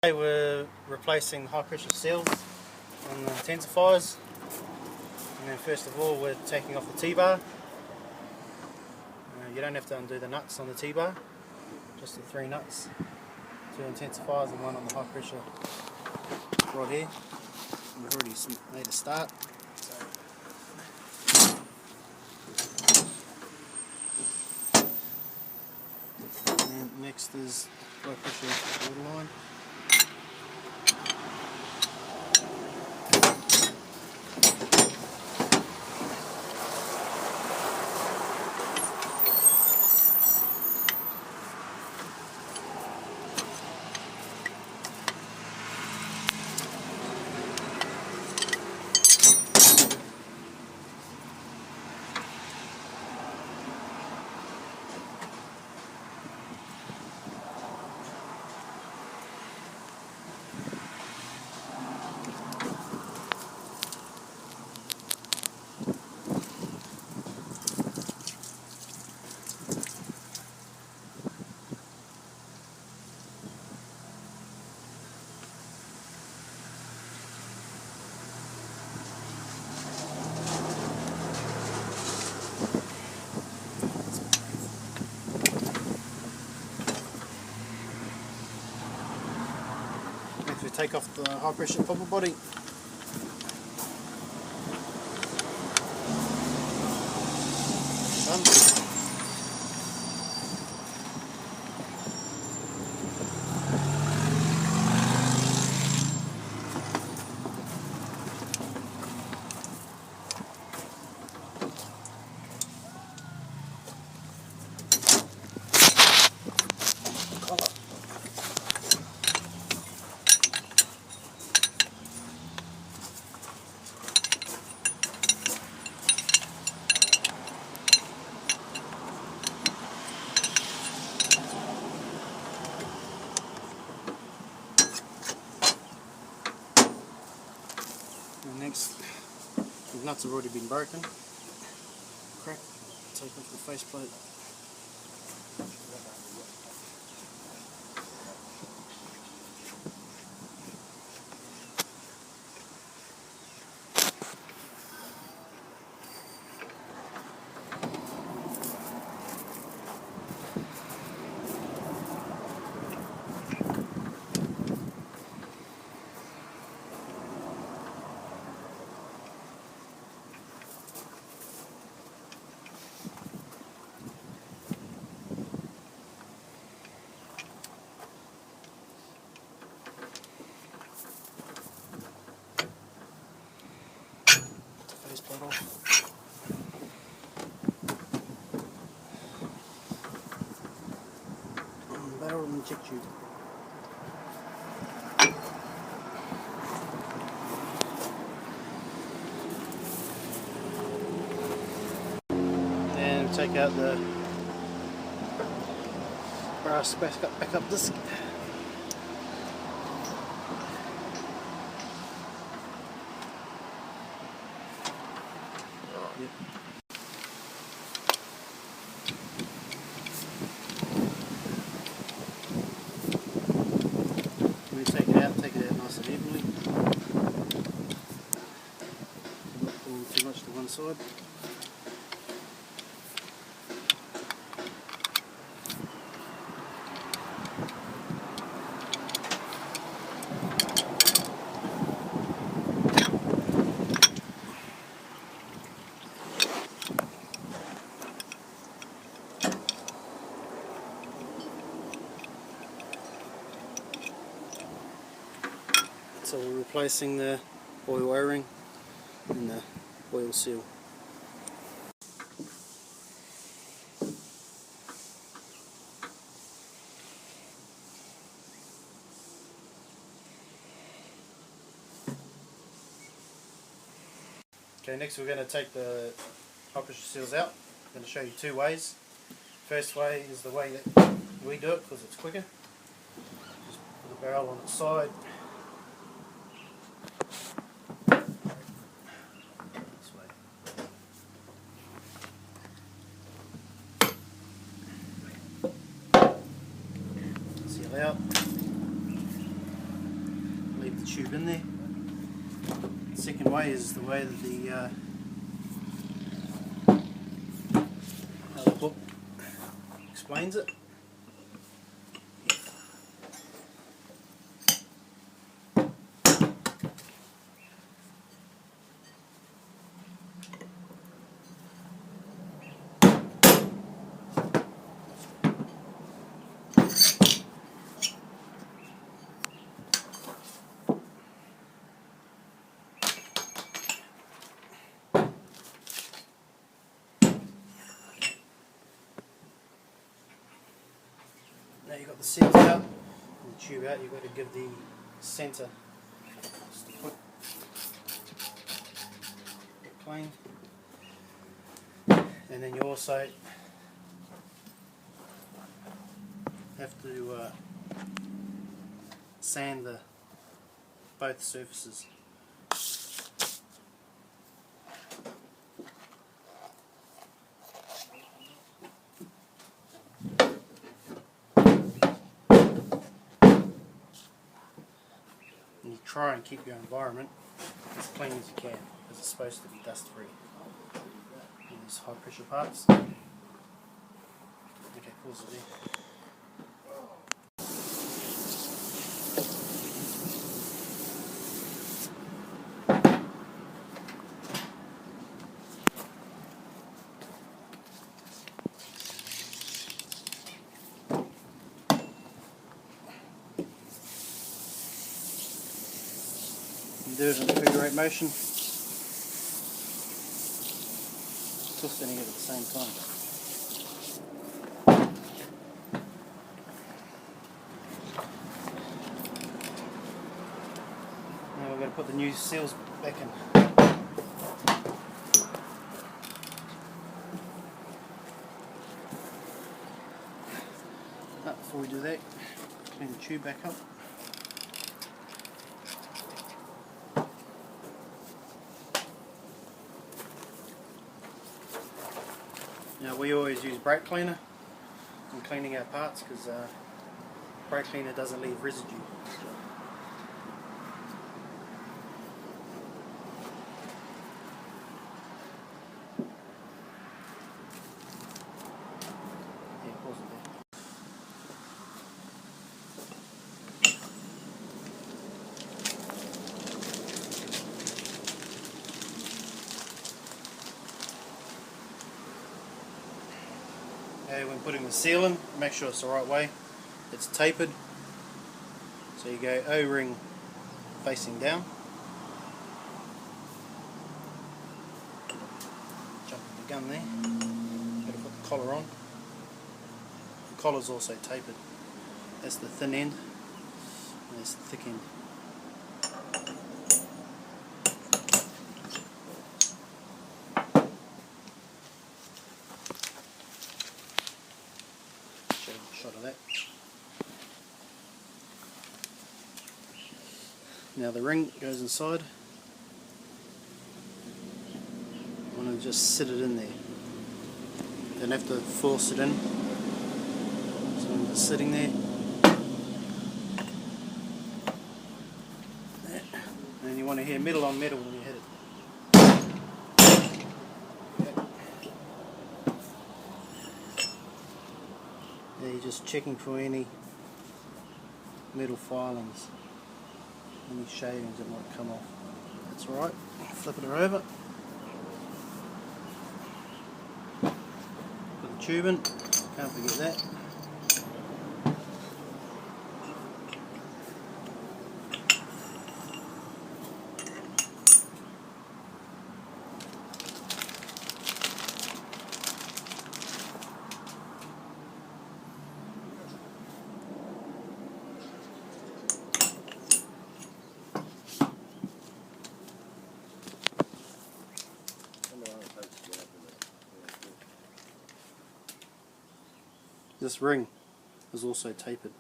Today we're replacing high pressure seals on the intensifiers, and then first of all we're taking off the T-bar. You don't have to undo the nuts on the T-bar, just the 3 nuts, 2 intensifiers and 1 on the high pressure rod here. We've already made a start. And next is low pressure water line. Next we take off the high pressure popper body. Done. And next, the nuts have already been broken. Crack, take off the faceplate. Faceplate off. Barrel and inject tube. And take out the brass backup disc. Yep. When you take it out nice and evenly. Not pulling too much to one side. So we're replacing the oil O-ring and the oil seal. Okay, next we're going to take the high pressure seals out. I'm going to show you 2 ways. First way is the way that we do it because it's quicker. Just put the barrel on its side. Seal out. tube in there. The second way is the way that the book explains it. Now you've got the seals out and the tube out, you've got to give the centre just a quick clean, and then you also have to sand both surfaces. And you try and keep your environment as clean as you can, because it's supposed to be dust free in these high pressure parts. Okay, pause it there. Do it in a figure eight motion, twisting it at the same time. Now we're going to put the new seals back in. Before we do that, clean the tube back up. Now we always use brake cleaner when cleaning our parts, because brake cleaner doesn't leave residue. Yeah, pause it there. When putting the seal in, make sure it's the right way. It's tapered, so you go O-ring facing down. Jump the gun there. Got to put the collar on. The collar's also tapered. That's the thin end, and that's the thick end. Shot of that. Now the ring goes inside. I want to just sit it in there. Don't have to force it in. So I'm just sitting there. And you want to hear metal on metal when you hit it. You're just checking for any metal filings, any shavings that might come off. That's alright. Flip it over. Put the tube in. Can't forget that. This ring is also tapered.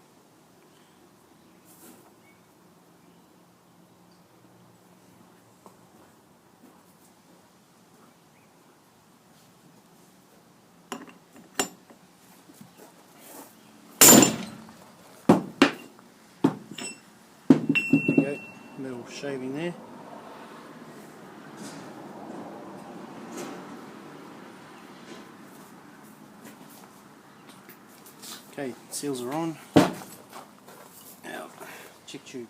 There you go. metal shaving there. Okay, seals are on. Now, check tube.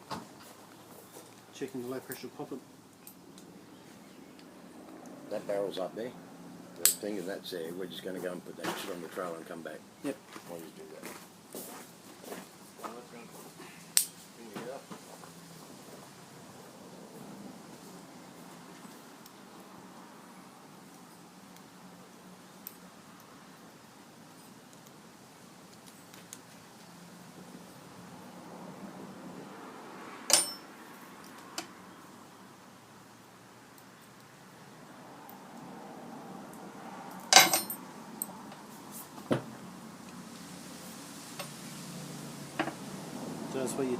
Checking the low pressure poppet. That barrel's up there. The thing and that's there. We're just going to go and put that shit on the trailer and come back. Yep. While you do that. So that's what you're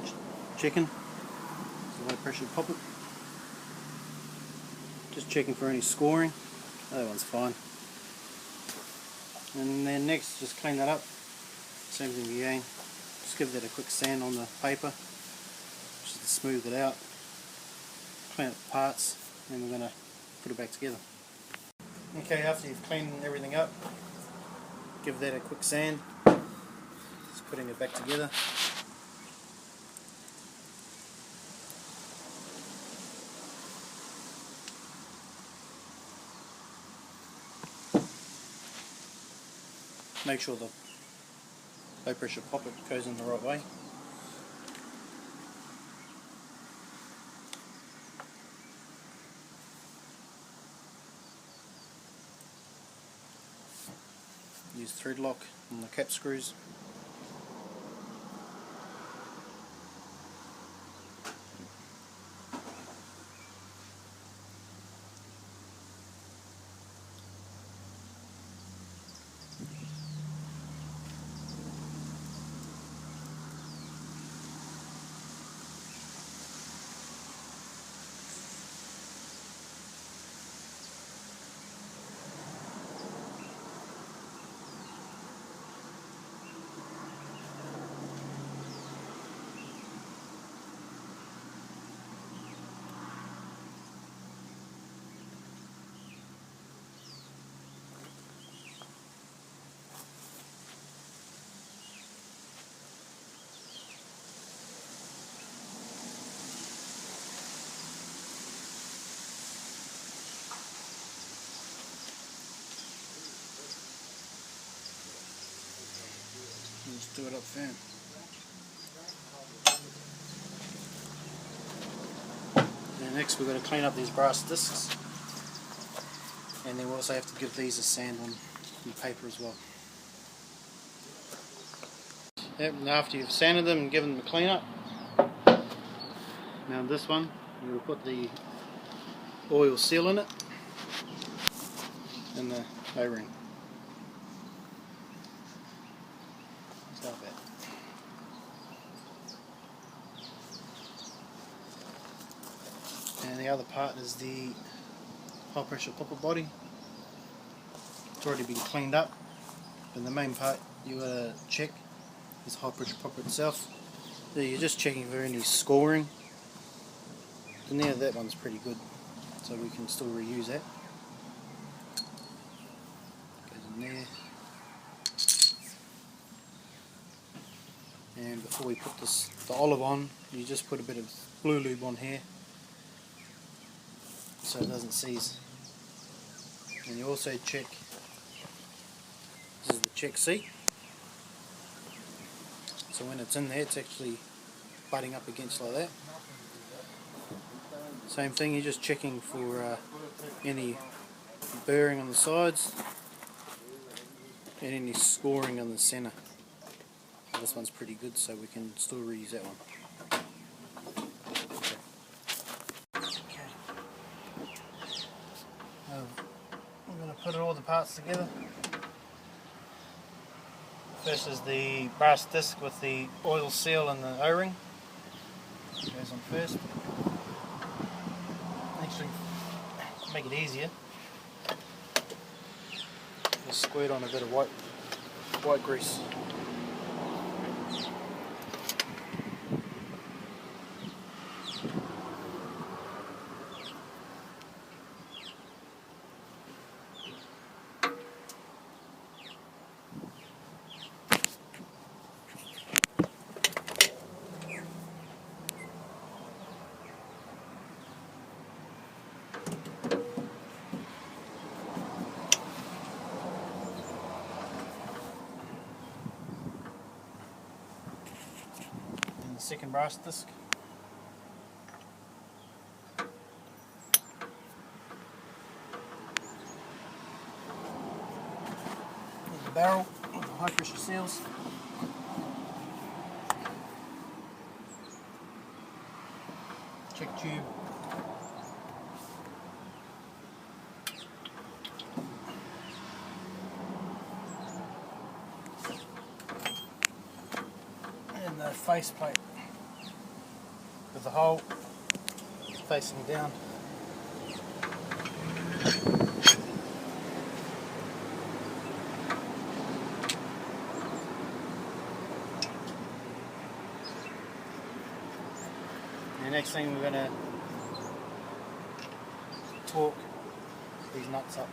checking. Low pressure poppet. Just checking for any scoring. That one's fine. And then next, just clean that up. Same thing again. Just give that a quick sand on the paper, just to smooth it out. Clean up the parts, and we're going to put it back together. Okay, after you've cleaned everything up, give that a quick sand. Just putting it back together. Make sure the low pressure poppet goes in the right way. Use thread lock on the cap screws. Just do it up firm. And next we're going to clean up these brass discs, and then we also have to give these a sand on the paper as well. Yep, and after you've sanded them and given them a clean up, now this one you will put the oil seal in it and the O-ring. Start that. And the other part is the high pressure poppet body. It's already been cleaned up, but the main part you gotta check is high pressure poppet itself. So you're just checking for any scoring. And now that one's pretty good, so we can still reuse that. Goes in there. And before we put the olive on, you just put a bit of blue lube on here so it doesn't seize. And you also check, this is the check seat, so when it's in there it's actually butting up against like that. Same thing, you're just checking for any burring on the sides and any scoring on the centre. This one's pretty good, so we can still reuse that one. I'm going to put all the parts together. First is the brass disc with the oil seal and the O-ring. Goes on first. Actually, to make it easier, just squirt on a bit of white grease. second brass disc. There's the barrel with the high pressure seals. Check tube. And the face plate with the hole facing down. The next thing we're going to torque these nuts up.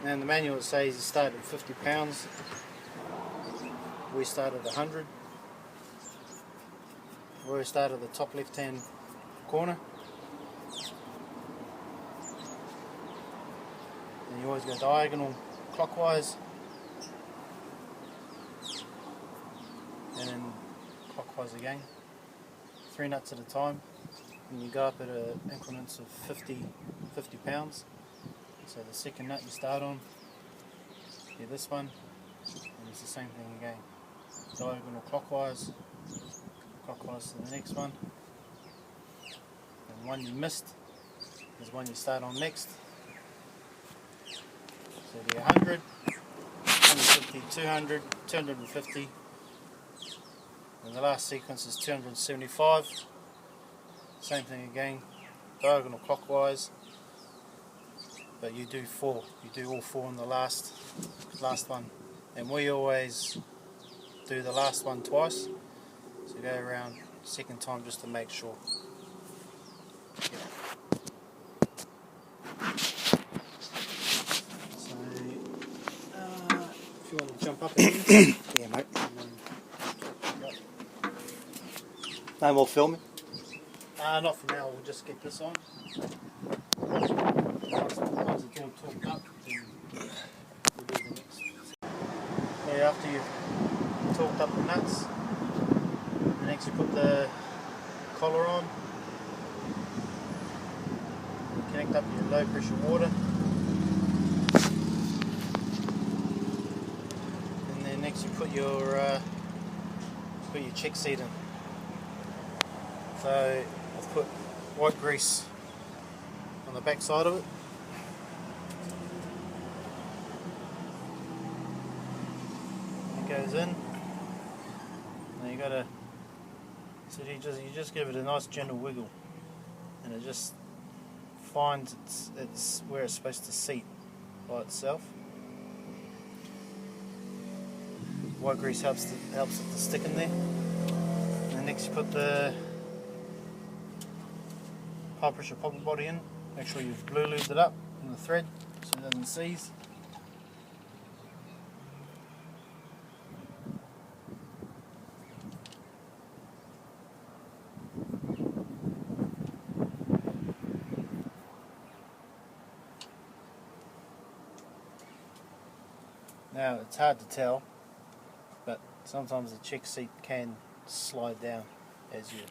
And the manual says you start at 50 pounds. We start at 100. We start at the top left hand corner. And you always go diagonal clockwise. And then clockwise again. 3 nuts at a time. And you go up at increments of 50 pounds. So the second nut you start on, do this one, and it's the same thing again. Diagonal clockwise, clockwise to the next one. And one you missed is one you start on next. So do 100, 150, 200, 250, and the last sequence is 275. Same thing again, diagonal clockwise. But you do 4. You do all 4 in the last one, and we always do the last one twice. So go around second time just to make sure. So if you want to jump up again, Yeah, mate. No more filming? not for now. We'll just get this on. Once it's all torqued up, then we'll do the next. Yeah, after you've torqued up the nuts, the next you put the collar on, you connect up your low pressure water, and then next you put your check seat in. So I've put white grease on the back side of it. It goes in. Now you gotta, so you just give it a nice gentle wiggle, and it just finds it's where it's supposed to seat by itself. White grease helps it to stick in there. And next you put the high pressure popper body in. Make sure you've glue lubed it up in the thread so it doesn't seize. Now it's hard to tell, but sometimes the check seat can slide down as you're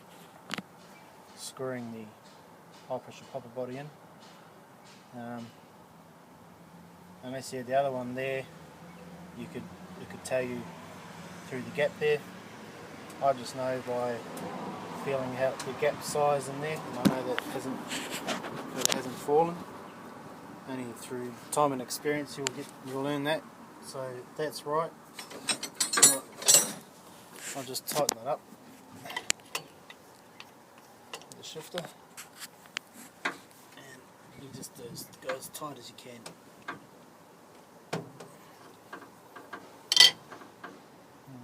screwing the high pressure popper body in. And I see the other one there, it could tell you through the gap there. I just know by feeling out the gap size in there, and I know that it hasn't fallen. Only through time and experience you'll learn that. So that's right. I'll just tighten it up with the shifter, and you just go as tight as you can. And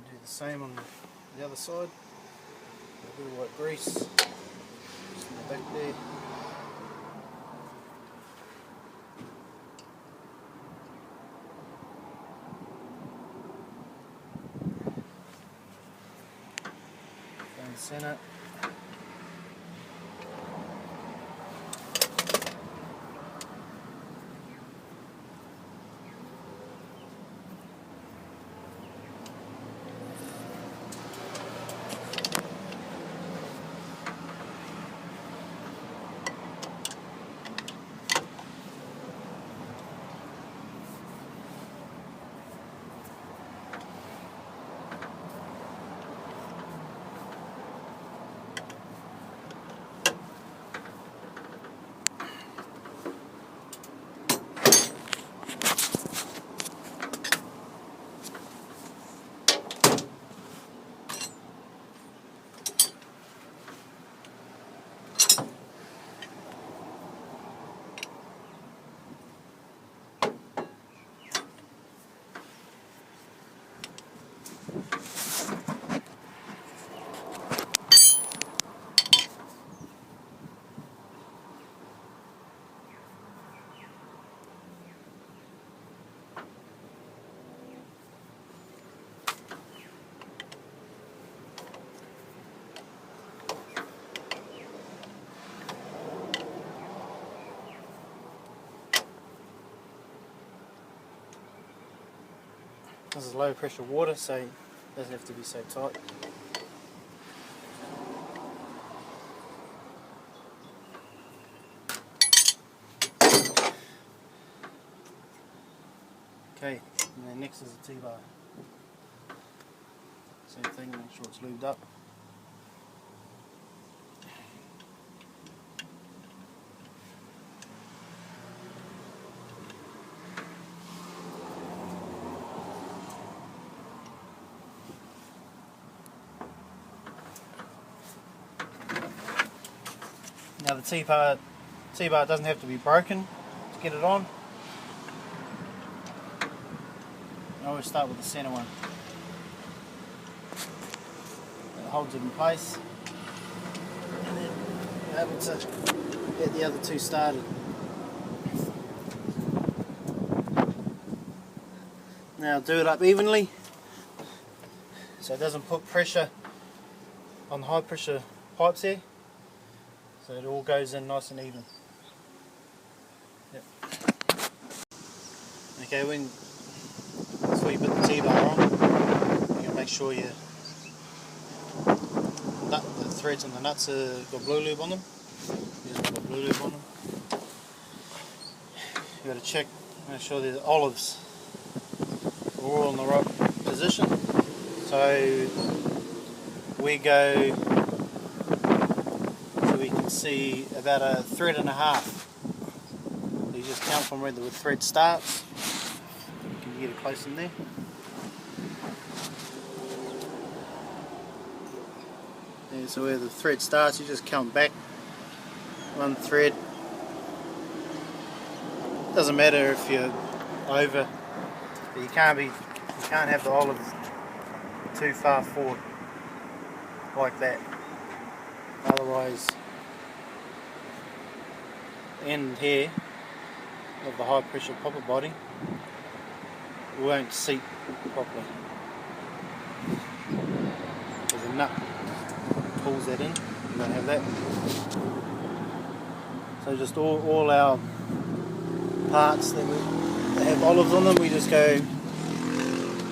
do the same on the other side. A bit of white grease just in the back there. center. This is low pressure water, so it doesn't have to be so tight. Okay, and then next is the T-bar. Same thing, make sure it's lubed up. Now the T-bar doesn't have to be broken to get it on. I always start with the center one. It holds it in place, and then you're able to get the other two started. Now do it up evenly so it doesn't put pressure on the high pressure pipes here, so it all goes in nice and even. Yep. Okay, before you put the T-bar on, you can make sure the threads and the nuts have got blue lube on them. These have got blue lube on them. You got to check, make sure the olives are all in the right position. So we go, so we can see about a thread and a half. You just count from where the thread starts. Can you get it close in there? Yeah, so where the thread starts, you just count back one thread. Doesn't matter if you're over, but you can't have the olive too far forward like that. Otherwise, the end here of the high pressure popper body won't seat properly. Because the nut pulls that in, you don't have that. So just all our parts that have olives on them, we just go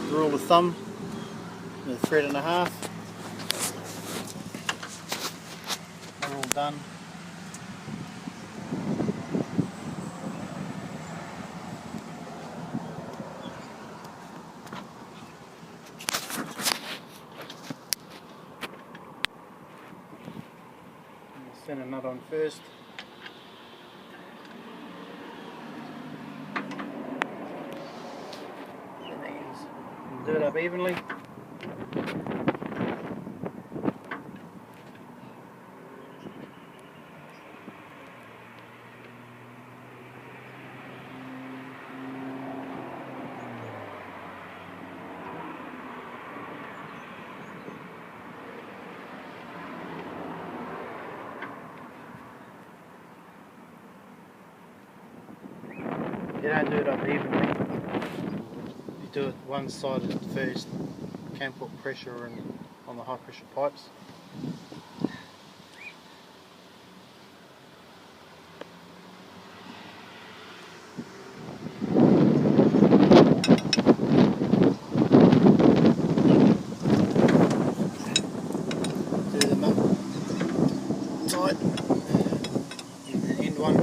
rule of thumb, a thread and a half. They're all done. Send a nut on first. And do it up evenly. You don't do it up evenly. You do it one sided first. You can put pressure on the high pressure pipes. Do them up tight. And the end one.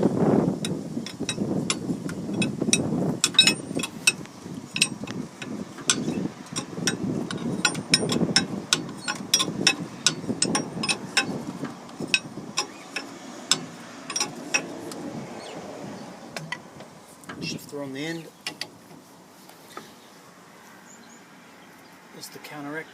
Shifter on the end. There's the counteract.